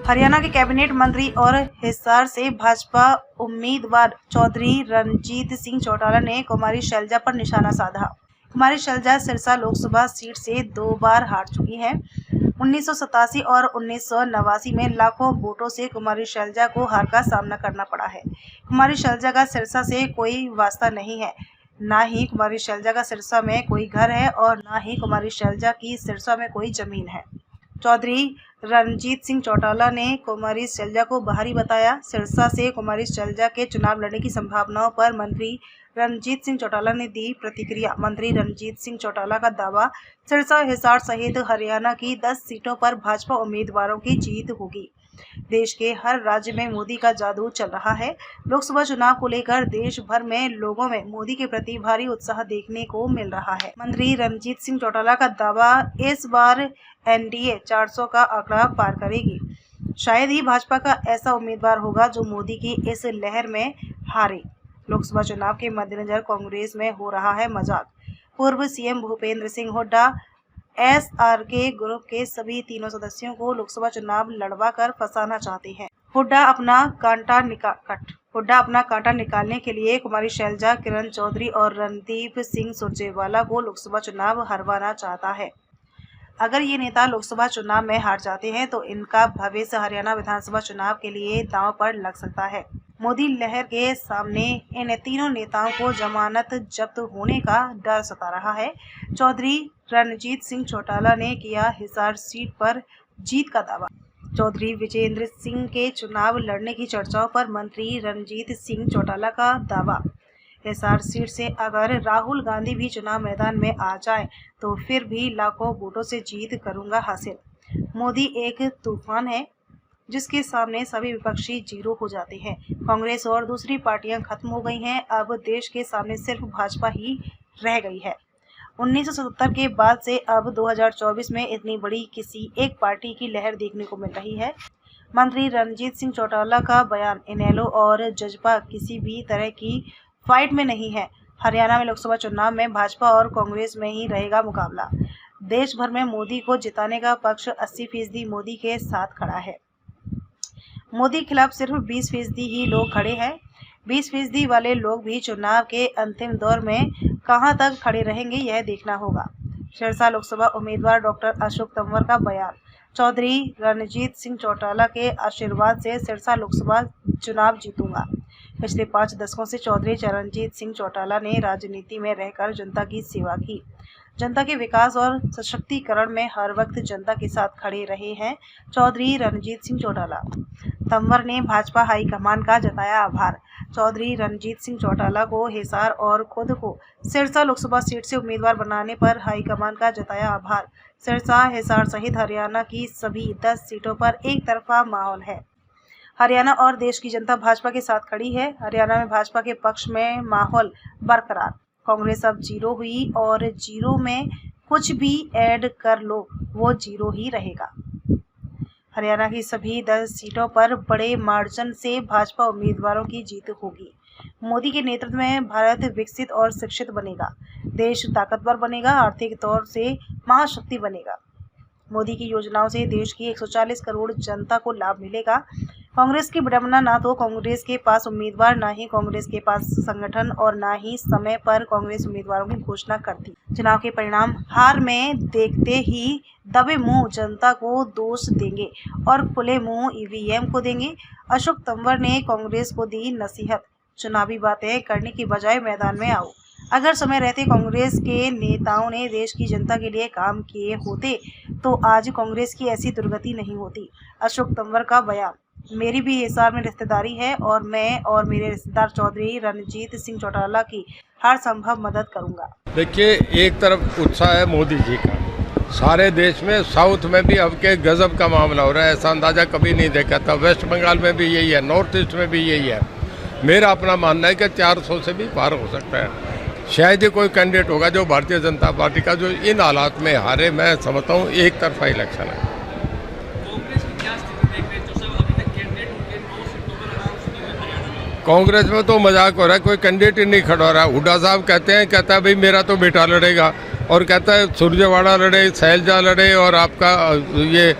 हरियाणा के कैबिनेट मंत्री और हिसार से भाजपा उम्मीदवार चौधरी रणजीत सिंह चौटाला ने कुमारी शैलजा पर निशाना साधा। कुमारी शैलजा सिरसा लोकसभा सीट से 2 बार हार चुकी हैं। 1987 और 1989 में लाखों वोटों से कुमारी शैलजा को हार का सामना करना पड़ा है। कुमारी शैलजा का सिरसा से कोई वास्ता नहीं है, ना ही कुमारी शैलजा का सिरसा में कोई घर है और ना ही कुमारी शैलजा की सिरसा में कोई जमीन है। चौधरी रणजीत सिंह चौटाला ने कुमारी शैलजा को बाहरी बताया। सिरसा से कुमारी शैलजा के चुनाव लड़ने की संभावनाओं पर मंत्री रणजीत सिंह चौटाला ने दी प्रतिक्रिया। मंत्री रणजीत सिंह चौटाला का दावा, सिरसा, हिसार सहित हरियाणा की 10 सीटों पर भाजपा उम्मीदवारों की जीत होगी। देश के हर राज्य में मोदी का जादू चल रहा है। लोकसभा चुनाव को लेकर देश भर में लोगों में मोदी के प्रति भारी उत्साह देखने को मिल रहा है। मंत्री रणजीत सिंह चौटाला का दावा, इस बार एनडीए 400 का आंकड़ा पार करेगी। शायद ही भाजपा का ऐसा उम्मीदवार होगा जो मोदी की इस लहर में हारे। लोकसभा चुनाव के मद्देनजर कांग्रेस में हो रहा है मजाक। पूर्व CM Bhupendra Singh Hooda SRK group के सभी तीनों सदस्यों को लोकसभा चुनाव लड़वा कर फंसाना चाहते हैं। हुड्डा अपना कांटा निकालने के लिए कुमारी शैलजा, किरण चौधरी और रणदीप सिंह सुरजेवाला को लोकसभा चुनाव हरवाना चाहता है। अगर ये नेता लोकसभा चुनाव में हार जाते हैं तो इनका भविष्य हरियाणा विधानसभा चुनाव के लिए दांव पर लग सकता है। मोदी लहर के सामने इन तीनों नेताओं को जमानत जब्त होने का डर सता रहा है। चौधरी रणजीत सिंह चौटाला ने किया हिसार सीट पर जीत का दावा। चौधरी विजेंद्र सिंह के चुनाव लड़ने की चर्चाओं पर मंत्री रणजीत सिंह चौटाला का दावा, हिसार सीट से अगर राहुल गांधी भी चुनाव मैदान में आ जाएं तो फिर भी लाखों वोटों से जीत करूंगा हासिल। मोदी एक तूफान है जिसके सामने सभी विपक्षी जीरो हो जाते हैं। कांग्रेस और दूसरी पार्टियां खत्म हो गई हैं। अब देश के सामने सिर्फ भाजपा ही रह गई है। 1977 के बाद से अब 2024 में इतनी बड़ी किसी एक पार्टी की लहर देखने को मिल रही है। मंत्री रणजीत सिंह चौटाला का बयान, इनेलो और जजपा किसी भी तरह की फाइट में नहीं है। हरियाणा में लोकसभा चुनाव में भाजपा और कांग्रेस में ही रहेगा मुकाबला। देश भर में मोदी को जिताने का पक्ष 80% मोदी के साथ खड़ा है। मोदी के खिलाफ सिर्फ 20% ही लोग खड़े हैं। 20% वाले लोग भी चुनाव के अंतिम दौर में कहां तक खड़े रहेंगे, यह देखना होगा। सिरसा लोकसभा उम्मीदवार डॉक्टर अशोक तंवर का बयान, चौधरी रणजीत सिंह चौटाला के आशीर्वाद से सिरसा लोकसभा चुनाव जीतूंगा। पिछले 5 दशकों से चौधरी रणजीत सिंह चौटाला ने राजनीति में रहकर जनता की सेवा की। जनता के विकास और सशक्तिकरण में हर वक्त जनता के साथ खड़े रहे हैं चौधरी रणजीत सिंह चौटाला। तंवर ने भाजपा हाईकमान का जताया आभार। चौधरी रणजीत सिंह चौटाला को हिसार और खुद को सिरसा लोकसभा सीट से उम्मीदवार बनाने पर हाईकमान का जताया आभार। सिरसा, हिसार सहित हरियाणा की सभी 10 सीटों पर एक तरफा माहौल है। हरियाणा और देश की जनता भाजपा के साथ खड़ी है। हरियाणा में भाजपा के पक्ष में माहौल बरकरार। कांग्रेस अब जीरो हुई और जीरो में कुछ भी ऐड कर लो वो जीरो ही रहेगा। हरियाणा की सभी 10 सीटों पर बड़े मार्जिन से भाजपा उम्मीदवारों की जीत होगी। मोदी के नेतृत्व में भारत विकसित और शिक्षित बनेगा। देश ताकतवर बनेगा, आर्थिक तौर से महाशक्ति बनेगा। मोदी की योजनाओं से देश की 140 करोड़ जनता को लाभ मिलेगा। कांग्रेस की विडंबना, ना तो कांग्रेस के पास उम्मीदवार, ना ही कांग्रेस के पास संगठन और ना ही समय पर कांग्रेस उम्मीदवारों की घोषणा करती। चुनाव के परिणाम हार में देखते ही दबे मुंह जनता को दोष देंगे और खुले मुंह ईवीएम को देंगे। अशोक तंवर ने कांग्रेस को दी नसीहत, चुनावी बातें करने की बजाय मैदान में आओ। अगर समय रहते कांग्रेस के नेताओं ने देश की जनता के लिए काम किए होते तो आज कांग्रेस की ऐसी दुर्गति नहीं होती। अशोक तंवर का बयान, मेरी भी हिसार में रिश्तेदारी है और मैं और मेरे रिश्तेदार चौधरी रणजीत सिंह चौटाला की हर संभव मदद करूंगा। देखिए, एक तरफ उत्साह है मोदी जी का, सारे देश में, साउथ में भी अब के गजब का मामला हो रहा है, ऐसा अंदाजा कभी नहीं देखा था। वेस्ट बंगाल में भी यही है, नॉर्थ ईस्ट में भी यही है। मेरा अपना मानना है कि 400 से भी पार हो सकता है। शायद ही कोई कैंडिडेट होगा जो भारतीय जनता पार्टी का जो इन हालात में हारे। मैं समझता हूँ एक तरफा इलेक्शन है। कांग्रेस में तो मजाक हो रहा है, कोई कैंडिडेट ही नहीं खड़ा हो रहा है। हुड्डा साहब कहता है भाई मेरा तो बेटा लड़ेगा, और कहता है सुरजेवाला लड़े, शैलजा लड़े और आपका ये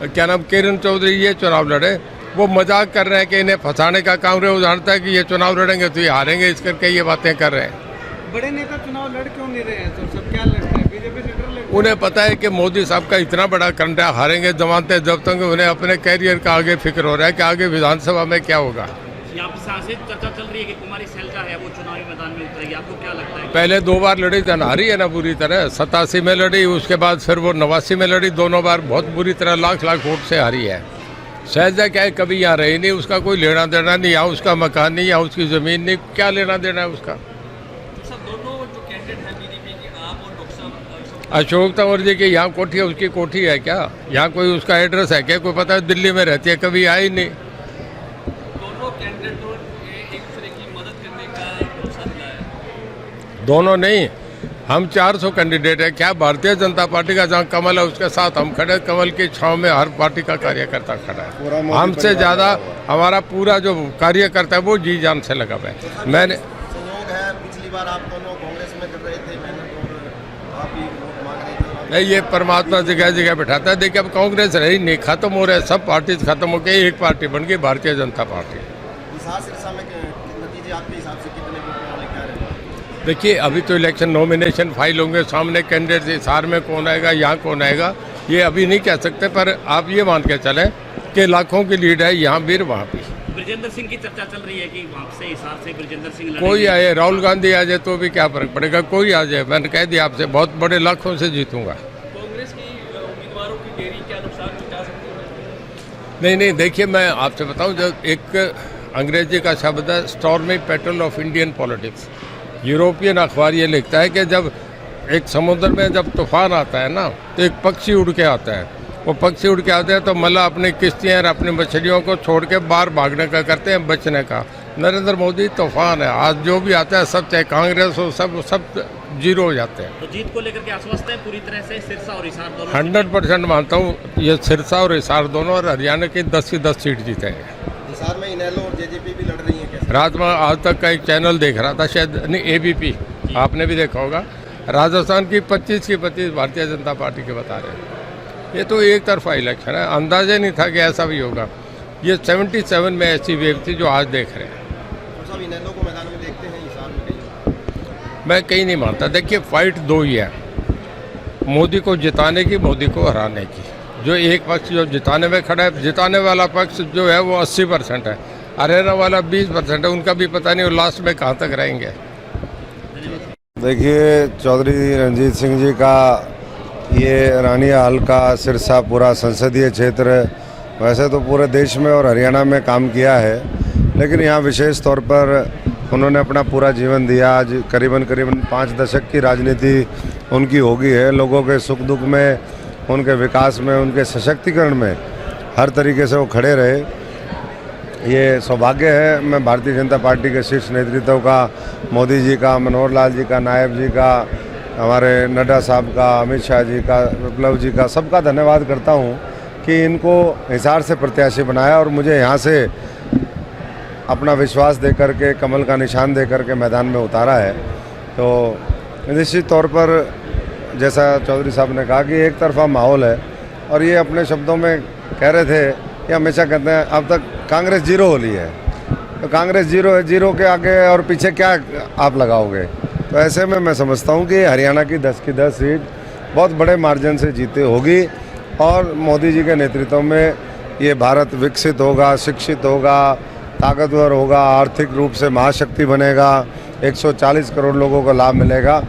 क्या नाम किरण चौधरी ये चुनाव लड़े, वो मजाक कर रहे हैं कि इन्हें फंसाने का कांग्रेस जानता है कि ये चुनाव लड़ेंगे तो ये हारेंगे, इस करके ये बातें कर रहे हैं। बड़े नेता चुनाव लड़ क्यों नहीं रहे हैं सर? सब क्या लड़ रहे हैं? बीजेपी से डर लग रहा है? उन्हें पता है कि मोदी साहब का इतना बड़ा कंडा हारेंगे जमानते जब तक उन्हें अपने कैरियर का आगे फिक्र हो रहा है कि आगे विधानसभा में क्या होगा। यहाँ पर सांसद चर्चा चल रही है कि कुमारी सैलजा है वो चुनावी मैदान में उतरेगी, आपको क्या लगता है? पहले 2 बार लड़ी तो हारी है ना बुरी तरह, 87 में लड़ी, उसके बाद फिर वो 89 में लड़ी, दोनों बार बहुत बुरी तरह लाख वोट से हारी है। सैलजा क्या है, कभी यहाँ रही नहीं, उसका कोई लेना देना नहीं, यहाँ उसका मकान नहीं, यहाँ उसकी ज़मीन नहीं, क्या लेना देना है उसका। सर दोनों जो कैंडिडेट हैं बीजेपी के, आप और डॉक्टर अशोक तंवर जी की यहाँ कोठी है, उसकी कोठी है क्या? यहाँ कोई उसका एड्रेस है क्या? कोई पता है? दिल्ली में रहती है, कभी आई नहीं। दोनों कैंडिडेट एक दूसरे की मदद करने का भरोसा दिलाया है। दोनों नहीं, हम 400 कैंडिडेट है। क्या भारतीय जनता पार्टी का जहाँ कमल है उसके साथ हम खड़े, कमल की छांव में हर पार्टी का कार्यकर्ता खड़ा है। हमसे ज़्यादा हमारा पूरा जो कार्यकर्ता है वो जी जान से लगा हुआ है। मैंने संयोग है, पिछली बार आप दोनों कांग्रेस में कर रहे थे मेहनत और आप ही वोट मांग रहे थे। नहीं, ये परमात्मा जगह जगह बैठाता है। देखिए अब कांग्रेस रही नहीं, खत्म हो रहे, सब पार्टी खत्म हो गई, एक पार्टी बन गई भारतीय जनता पार्टी। हिसार सिरसा में नतीजे आपके हिसाब से कितने वोट वाले क्या रहे? देखिए अभी तो इलेक्शन नॉमिनेशन फाइल होंगे, सामने कैंडिडेट हिसार में कौन आएगा, यहाँ कौन आएगा, ये अभी नहीं कह सकते, पर आप ये मान के चलें कि लाखों की लीड है, यहाँ भी वहाँ भी। ब्रजेंद्र सिंह की चर्चा चल रही है कि वहाँ से हिसार से ब्रजेंद्र सिंह लड़ेंगे। कोई आए, राहुल गांधी आ जाए तो भी क्या फर्क पड़ेगा, कोई आ जाए, मैंने कह दिया आपसे बहुत बड़े लाखों से जीतूंगा। कांग्रेस की उम्मीदवारों की देरी क्या नुकसान पहुंचा सकती है? नहीं नहीं, देखिए मैं आपसे बताऊं, जब एक अंग्रेजी का शब्द है stormy petrol of Indian politics, European अखबार ये लिखता है कि जब एक समुद्र में जब तूफान आता है ना तो एक पक्षी उड़ के आता है, वो पक्षी उड़ के आते हैं तो मल्लाह अपनी किश्तियाँ और अपनी मछलियों को छोड़ के बाहर भागने का करते हैं, बचने का। नरेंद्र मोदी तूफान है, आज जो भी आता है सब, चाहे कांग्रेस हो, सब जीरो हो जाते हैं। तो जीत को लेकर के आश्वस्त है पूरी तरह से सिरसा और हिसार दोनों? 100% मानता हूँ ये सिरसा और हिसार दोनों, और हरियाणा की 10 की 10 सीट जीतेंगे। हिसार में इनेलो और जेजेपी भी लड़ रही है कैसे? रात में आज तक का एक चैनल देख रहा था, शायद नहीं एबीपी, आपने भी देखा होगा, राजस्थान की 25 की 25 भारतीय जनता पार्टी के बता रहे हैं। ये तो एक तरफा इलेक्शन है, अंदाजा नहीं था कि ऐसा भी होगा। ये 77 में ऐसी वेव थी जो आज देख रहे हैं। तो सब इनेलो को मैदान में देखते हैं हिसार में कहीं? मैं कहीं नहीं मानता। देखिए फाइट 2 ही है, मोदी को जिताने की, मोदी को हराने की। जो एक पक्ष जो जिताने में खड़ा है, जिताने वाला पक्ष जो है वो 80% है, हराने वाला 20% है, उनका भी पता नहीं वो लास्ट में कहाँ तक रहेंगे। देखिए चौधरी रणजीत सिंह जी का ये रानिया हल्का सिरसा पूरा संसदीय क्षेत्र, वैसे तो पूरे देश में और हरियाणा में काम किया है, लेकिन यहाँ विशेष तौर पर उन्होंने अपना पूरा जीवन दिया। आज करीबन 5 दशक की राजनीति उनकी हो गई है। लोगों के सुख दुख में, उनके विकास में, उनके सशक्तिकरण में हर तरीके से वो खड़े रहे। ये सौभाग्य है मैं भारतीय जनता पार्टी के शीर्ष नेतृत्व का, मोदी जी का, मनोहर लाल जी का, नायब जी का, हमारे नड्डा साहब का, अमित शाह जी का, विप्लव जी का, सबका धन्यवाद करता हूँ कि इनको हिसार से प्रत्याशी बनाया और मुझे यहाँ से अपना विश्वास दे करके, कमल का निशान दे करके मैदान में उतारा है। तो निश्चित तौर पर जैसा चौधरी साहब ने कहा कि एक तरफा माहौल है, और ये अपने शब्दों में कह रहे थे कि हमेशा कहते हैं अब तक कांग्रेस जीरो हो ली है, तो कांग्रेस जीरो है, जीरो के आगे और पीछे क्या आप लगाओगे। तो ऐसे में मैं समझता हूँ कि हरियाणा की 10 की 10 सीट बहुत बड़े मार्जिन से जीते होगी, और मोदी जी के नेतृत्व में ये भारत विकसित होगा, शिक्षित होगा, ताकतवर होगा, आर्थिक रूप से महाशक्ति बनेगा, 140 करोड़ लोगों को लाभ मिलेगा।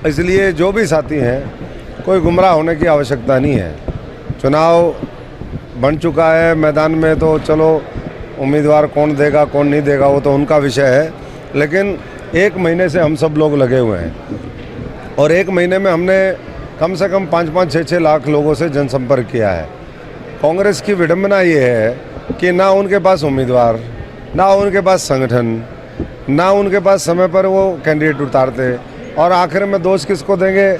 इसलिए जो भी साथी हैं, कोई गुमराह होने की आवश्यकता नहीं है। चुनाव बन चुका है मैदान में, तो चलो उम्मीदवार कौन देगा कौन नहीं देगा वो तो उनका विषय है, लेकिन 1 महीने से हम सब लोग लगे हुए हैं, और 1 महीने में हमने कम से कम 5-5, 6-6 लाख लोगों से जनसंपर्क किया है। कांग्रेस की विडंबना ये है कि ना उनके पास उम्मीदवार, ना उनके पास संगठन, ना उनके पास समय पर वो कैंडिडेट उतारते, और आखिर में दोष किसको देंगे?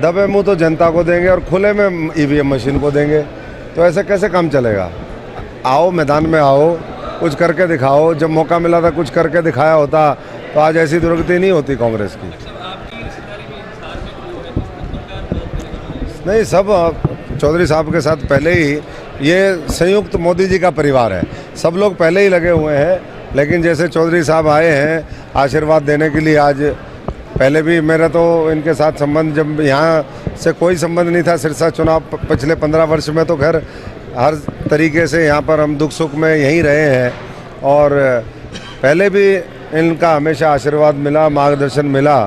दबे मुंह तो जनता को देंगे और खुले में ईवीएम मशीन को देंगे। तो ऐसे कैसे काम चलेगा? आओ मैदान में आओ, कुछ करके दिखाओ। जब मौका मिला था कुछ करके दिखाया होता तो आज ऐसी दुर्गति नहीं होती कांग्रेस की। नहीं, सब चौधरी साहब के साथ पहले ही ये संयुक्त मोदी जी का परिवार है। सब लोग पहले ही लगे हुए हैं, लेकिन जैसे चौधरी साहब आए हैं आशीर्वाद देने के लिए आज, पहले भी मेरा तो इनके साथ संबंध, जब यहाँ से कोई संबंध नहीं था, सिरसा चुनाव पिछले 15 वर्ष में तो खैर हर तरीके से यहाँ पर हम दुख सुख में यहीं रहे हैं, और पहले भी इनका हमेशा आशीर्वाद मिला, मार्गदर्शन मिला,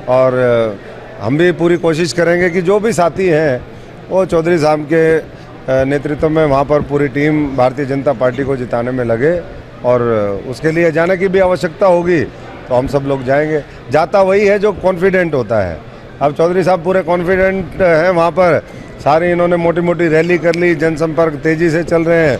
और हम भी पूरी कोशिश करेंगे कि जो भी साथी हैं वो चौधरी साहब के नेतृत्व में वहाँ पर पूरी टीम भारतीय जनता पार्टी को जिताने में लगे, और उसके लिए जाने की भी आवश्यकता होगी तो हम सब लोग जाएंगे। जाता वही है जो कॉन्फिडेंट होता है। अब चौधरी साहब पूरे कॉन्फिडेंट हैं वहाँ पर, सारी इन्होंने मोटी मोटी रैली कर ली, जनसंपर्क तेज़ी से चल रहे हैं,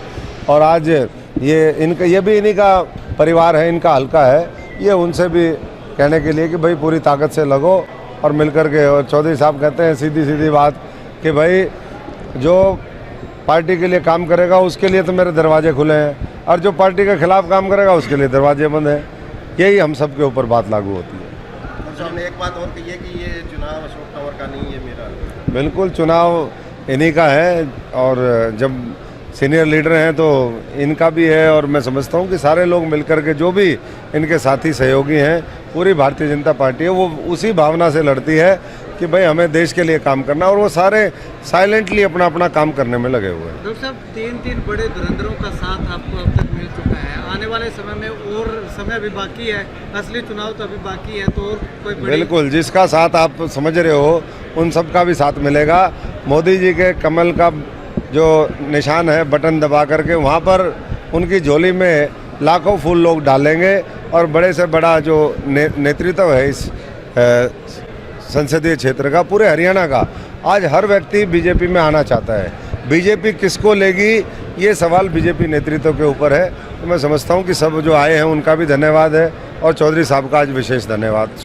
और आज ये भी इन्हीं का परिवार है, इनका हल्का है, ये उनसे भी कहने के लिए कि भाई पूरी ताकत से लगो और मिलकर के। और चौधरी साहब कहते हैं सीधी सीधी बात कि भाई जो पार्टी के लिए काम करेगा उसके लिए तो मेरे दरवाजे खुले हैं, और जो पार्टी के खिलाफ काम करेगा उसके लिए दरवाजे बंद हैं। यही हम सब के ऊपर बात लागू होती है। और साहब ने एक बात और कही है कि ये चुनाव अशोक तंवर का नहीं है, मेरा। बिल्कुल चुनाव इन्हीं का है, और जब सीनियर लीडर हैं तो इनका भी है, और मैं समझता हूँ कि सारे लोग मिलकर के जो भी इनके साथी सहयोगी हैं, पूरी भारतीय जनता पार्टी है, वो उसी भावना से लड़ती है कि भाई हमें देश के लिए काम करना, और वो सारे साइलेंटली अपना अपना काम करने में लगे हुए हैं। डॉक्टर साहब, तीन बड़े धुरंधरों का साथ आपको अब तक मिल चुका है, आने वाले समय में और समय भी बाकी है, असली चुनाव तो अभी बाकी है, तो और कोई बिल्कुल जिसका साथ आप समझ रहे हो उन सब का भी साथ मिलेगा। मोदी जी के कमल का जो निशान है, बटन दबा करके वहाँ पर उनकी झोली में लाखों फूल लोग डालेंगे, और बड़े से बड़ा जो नेतृत्व है इस संसदीय क्षेत्र का, पूरे हरियाणा का, आज हर व्यक्ति बीजेपी में आना चाहता है। बीजेपी किसको लेगी ये सवाल बीजेपी नेतृत्व के ऊपर है। तो मैं समझता हूँ कि सब जो आए हैं उनका भी धन्यवाद है, और चौधरी साहब का आज विशेष धन्यवाद।